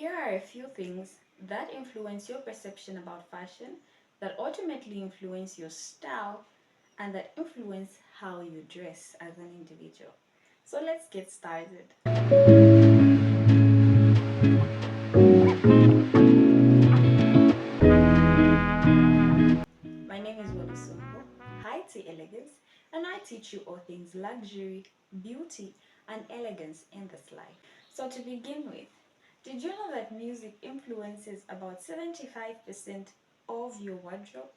here are a few things that influence your perception about fashion, that ultimately influence your style, and that influence how you dress as an individual. So let's get started. My name is Walusumbo, High Tea Elegance, and I teach you all things luxury, beauty, and elegance in this life. So to begin with, did you know that music influences about 75% of your wardrobe,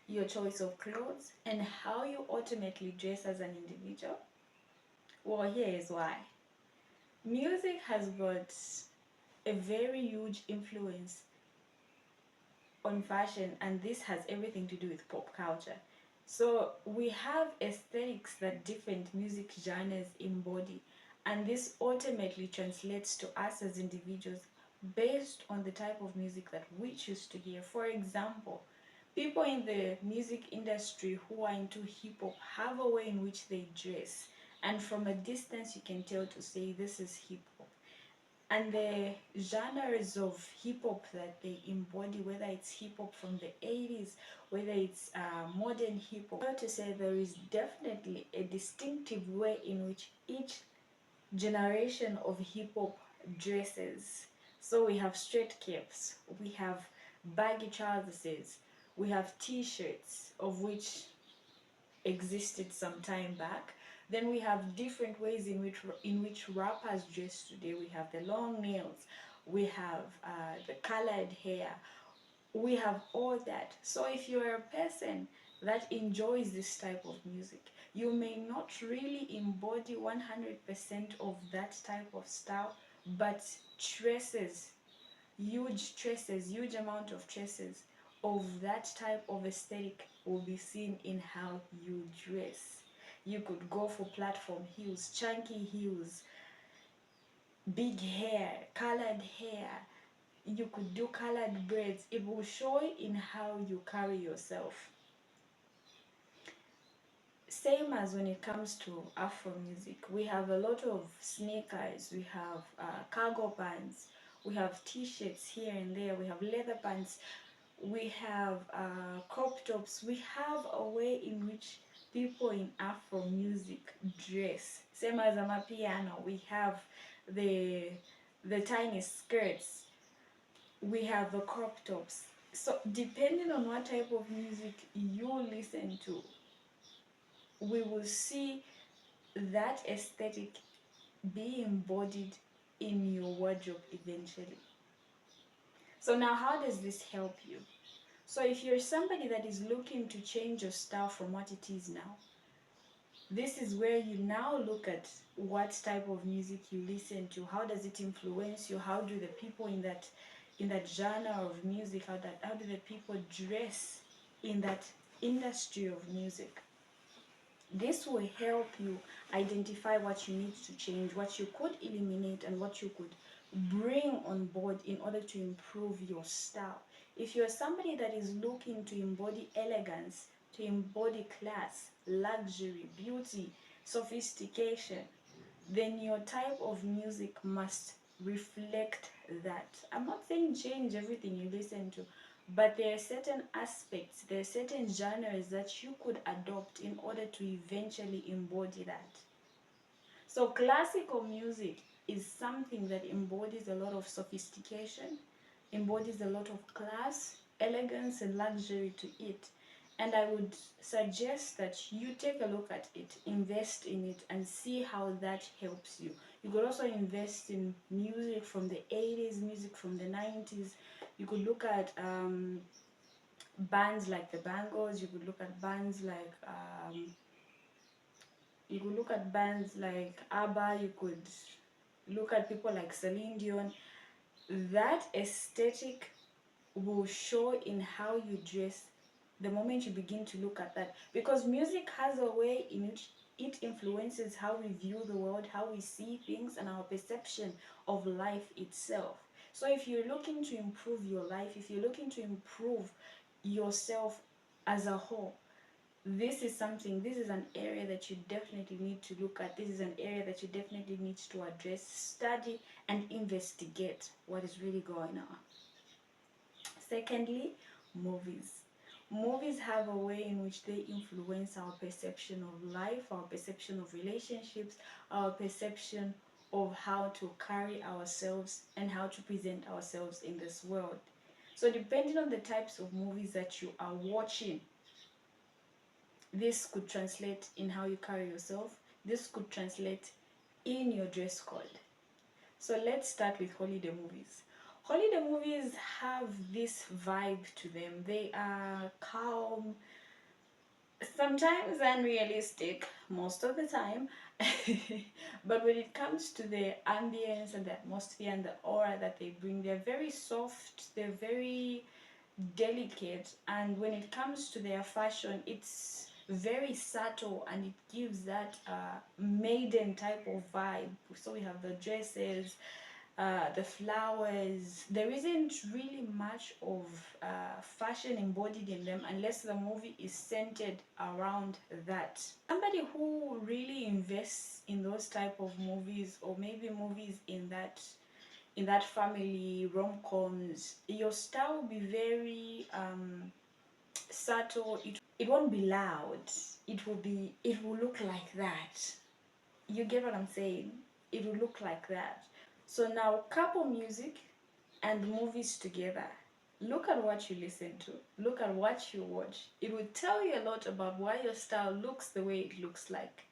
your choice of clothes, and how you ultimately dress as an individual? Well, here is why. Music has got a very huge influence on fashion, and this has everything to do with pop culture. So we have aesthetics that different music genres embody, and this ultimately translates to us as individuals based on the type of music that we choose to hear. For example, people in the music industry who are into hip hop have a way in which they dress, and from a distance you can tell to say this is hip hop. And the genres of hip hop that they embody, whether it's hip hop from the 80s, whether it's modern hip hop, to say there is definitely a distinctive way in which each generation of hip hop dresses. So we have straight capes, we have baggy trousers, we have t-shirts, of which existed some time back. Then we have different ways in which rappers dress today. We have the long nails, we have the colored hair, we have all that. So if you're a person that enjoys this type of music, you may not really embody 100% of that type of style, but traces, huge amount of traces of that type of aesthetic will be seen in how you dress. You could go for platform heels, chunky heels, big hair, colored hair. You could do colored braids. It will show in how you carry yourself. Same as when it comes to Afro music, we have a lot of sneakers, we have cargo pants, we have t-shirts here and there, we have leather pants, we have crop tops. We have a way in which people in Afro music dress. Same as Amapiano, we have the tiny skirts, we have the crop tops. So depending on what type of music you listen to, we will see that aesthetic be embodied in your wardrobe eventually. So now how does this help you? So if you're somebody that is looking to change your style from what it is now, this is where you now look at what type of music you listen to. How does it influence you? How do the people in that genre of music, how do the people dress in that industry of music? This will help you identify what you need to change, what you could eliminate, and what you could bring on board in order to improve your style. If you're somebody that is looking to embody elegance, to embody class, luxury, beauty, sophistication, then your type of music must reflect that. I'm not saying change everything you listen to, but there are certain aspects, there are certain genres that you could adopt in order to eventually embody that. So classical music is something that embodies a lot of sophistication, embodies a lot of class, elegance, and luxury to it. And I would suggest that you take a look at it, invest in it, and see how that helps you. You could also invest in music from the 80s, music from the 90s. You could look at bands like the Bangles. You could look at bands like ABBA. You could look at people like Celine Dion. That aesthetic will show in how you dress the moment you begin to look at that, because music has a way in which it influences how we view the world, how we see things, and our perception of life itself. So if you're looking to improve your life, if you're looking to improve yourself as a whole, this is something, this is an area that you definitely need to look at. This is an area that you definitely need to address, study, and investigate what is really going on. Secondly, movies. Movies have a way in which they influence our perception of life, our perception of relationships, our perception of how to carry ourselves and how to present ourselves in this world. So depending on the types of movies that you are watching, this could translate in how you carry yourself. This could translate in your dress code. So let's start with holiday movies. Holiday movies have this vibe to them. They are calm, sometimes unrealistic, most of the time. But when it comes to the ambience and the atmosphere and the aura that they bring, they're very soft, they're very delicate, and when it comes to their fashion, it's very subtle and it gives that maiden type of vibe. So we have the dresses, the flowers. There isn't really much of fashion embodied in them unless the movie is centered around that. Somebody who really invests in those type of movies, or maybe movies in that family rom-coms, your style will be very subtle. It won't be loud. It will look like that. You get what I'm saying? It will look like that. So now couple music and movies together. Look at what you listen to. Look at what you watch. It will tell you a lot about why your style looks the way it looks like.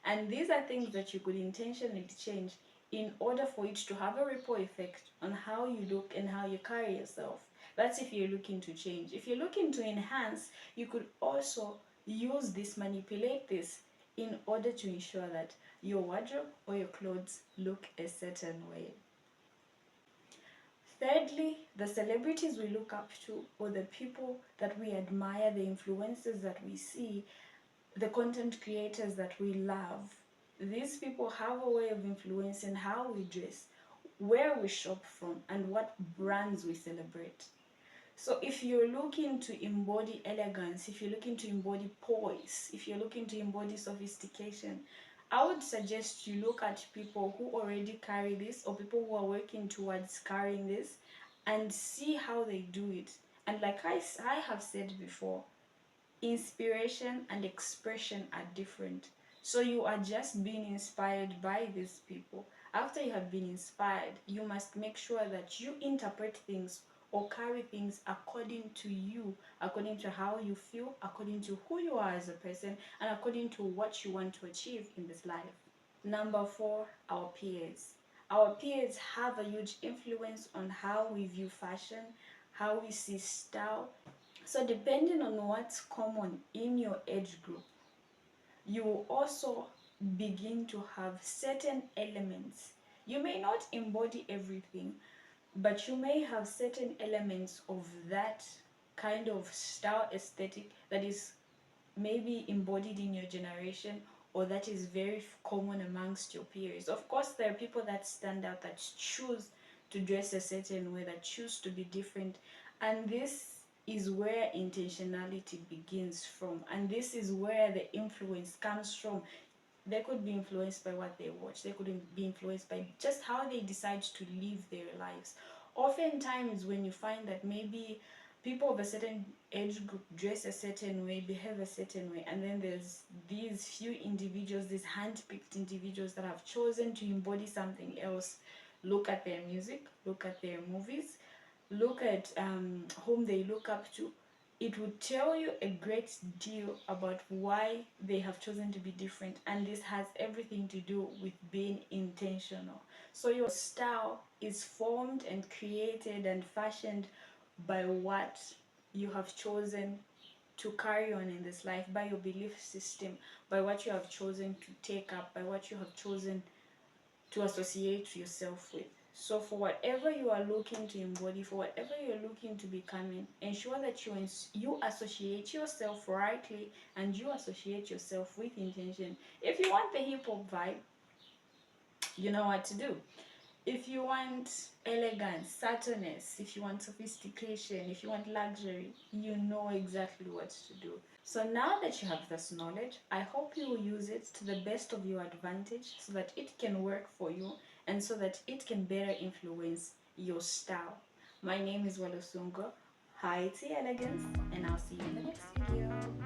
And these are things that you could intentionally change in order for it to have a ripple effect on how you look and how you carry yourself. That's if you're looking to change. If you're looking to enhance, you could also use this, manipulate this in order to ensure that your wardrobe or your clothes look a certain way. Thirdly, the celebrities we look up to, or the people that we admire, the influencers that we see, the content creators that we love. These people have a way of influencing how we dress, where we shop from, and what brands we celebrate. So if you're looking to embody elegance, if you're looking to embody poise, if you're looking to embody sophistication, I would suggest you look at people who already carry this, or people who are working towards carrying this, and see how they do it. And like I have said before, inspiration and expression are different. So you are just being inspired by these people. After you have been inspired, you must make sure that you interpret things or carry things according to you, according to how you feel, according to who you are as a person, and according to what you want to achieve in this life. Number four, our peers. Our peers have a huge influence on how we view fashion, how we see style. So depending on what's common in your age group, you will also begin to have certain elements. You may not embody everything, but you may have certain elements of that kind of style aesthetic that is maybe embodied in your generation, or that is very common amongst your peers. Of course, there are people that stand out, that choose to dress a certain way, that choose to be different, and this is where intentionality begins from, and this is where the influence comes from. They could be influenced by what they watch, they could be influenced by just how they decide to live their lives. Oftentimes when you find that maybe people of a certain age group dress a certain way, behave a certain way, and then there's these few individuals, these hand-picked individuals that have chosen to embody something else. Look at their music, look at their movies, look at whom they look up to. It would tell you a great deal about why they have chosen to be different, and this has everything to do with being intentional. So your style is formed and created and fashioned by what you have chosen to carry on in this life, by your belief system, by what you have chosen to take up, by what you have chosen to associate yourself with. So for whatever you are looking to embody, for whatever you're looking to becoming, ensure that you associate yourself rightly, and you associate yourself with intention. If you want the hip hop vibe, you know what to do. If you want elegance, subtleness, if you want sophistication, if you want luxury, you know exactly what to do. So now that you have this knowledge, I hope you will use it to the best of your advantage so that it can work for you and so that it can better influence your style. My name is Walosungo. High tea elegance, and I'll see you in the next video.